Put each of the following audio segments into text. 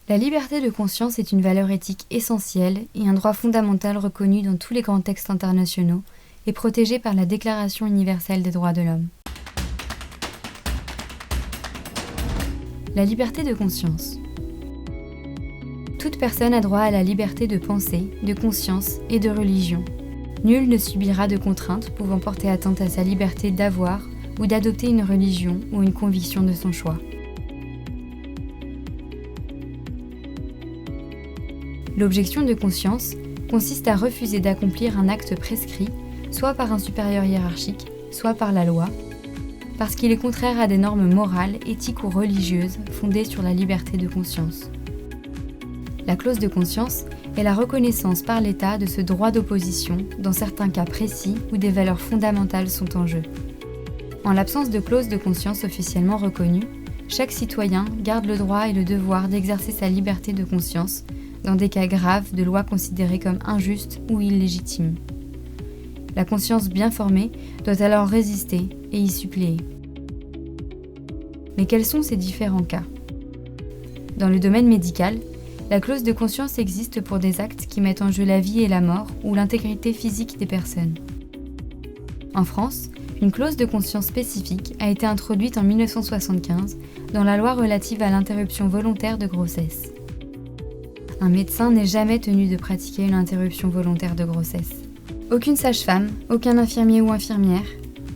La liberté de conscience est une valeur éthique essentielle et un droit fondamental reconnu dans tous les grands textes internationaux et protégé par la Déclaration universelle des droits de l'homme. La liberté de conscience. Toute personne a droit à la liberté de pensée, de conscience et de religion. Nul ne subira de contraintes pouvant porter atteinte à sa liberté d'avoir ou d'adopter une religion ou une conviction de son choix. L'objection de conscience consiste à refuser d'accomplir un acte prescrit, soit par un supérieur hiérarchique, soit par la loi, parce qu'il est contraire à des normes morales, éthiques ou religieuses fondées sur la liberté de conscience. La clause de conscience est la reconnaissance par l'État de ce droit d'opposition dans certains cas précis où des valeurs fondamentales sont en jeu. En l'absence de clause de conscience officiellement reconnue, chaque citoyen garde le droit et le devoir d'exercer sa liberté de conscience dans des cas graves de lois considérées comme injustes ou illégitimes. La conscience bien formée doit alors résister et y suppléer. Mais quels sont ces différents cas ? Dans le domaine médical, la clause de conscience existe pour des actes qui mettent en jeu la vie et la mort ou l'intégrité physique des personnes. En France, une clause de conscience spécifique a été introduite en 1975 dans la loi relative à l'interruption volontaire de grossesse. Un médecin n'est jamais tenu de pratiquer une interruption volontaire de grossesse. Aucune sage-femme, aucun infirmier ou infirmière,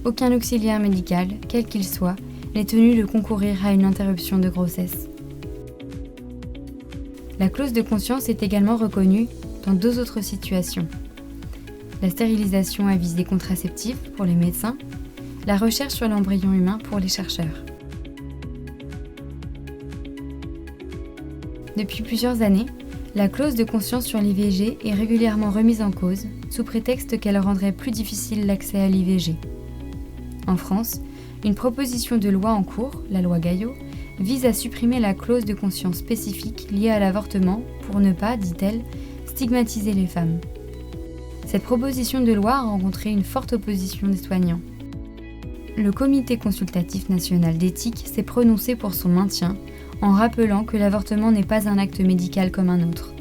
aucun auxiliaire médical, quel qu'il soit, n'est tenu de concourir à une interruption de grossesse. La clause de conscience est également reconnue dans deux autres situations. La stérilisation à visée contraceptive pour les médecins, la recherche sur l'embryon humain pour les chercheurs. Depuis plusieurs années, la clause de conscience sur l'IVG est régulièrement remise en cause, sous prétexte qu'elle rendrait plus difficile l'accès à l'IVG. En France, une proposition de loi en cours, la loi Gaillot, vise à supprimer la clause de conscience spécifique liée à l'avortement pour ne pas, dit-elle, stigmatiser les femmes. Cette proposition de loi a rencontré une forte opposition des soignants. Le Comité consultatif national d'éthique s'est prononcé pour son maintien, en rappelant que l'avortement n'est pas un acte médical comme un autre.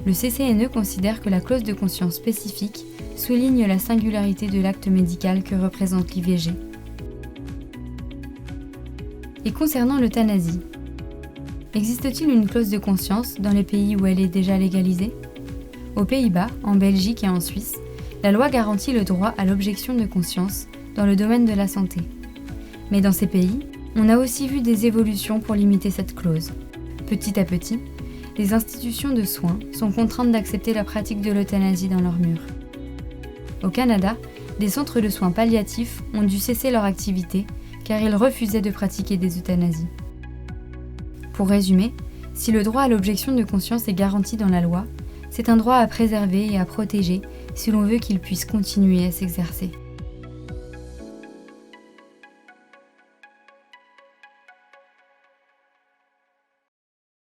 Le CCNE considère que la clause de conscience spécifique souligne la singularité de l'acte médical que représente l'IVG. Et concernant l'euthanasie, existe-t-il une clause de conscience dans les pays où elle est déjà légalisée ? Aux Pays-Bas, en Belgique et en Suisse, la loi garantit le droit à l'objection de conscience dans le domaine de la santé. Mais dans ces pays, on a aussi vu des évolutions pour limiter cette clause. Petit à petit, les institutions de soins sont contraintes d'accepter la pratique de l'euthanasie dans leurs murs. Au Canada, des centres de soins palliatifs ont dû cesser leur activité car ils refusaient de pratiquer des euthanasies. Pour résumer, si le droit à l'objection de conscience est garanti dans la loi, c'est un droit à préserver et à protéger si l'on veut qu'il puisse continuer à s'exercer.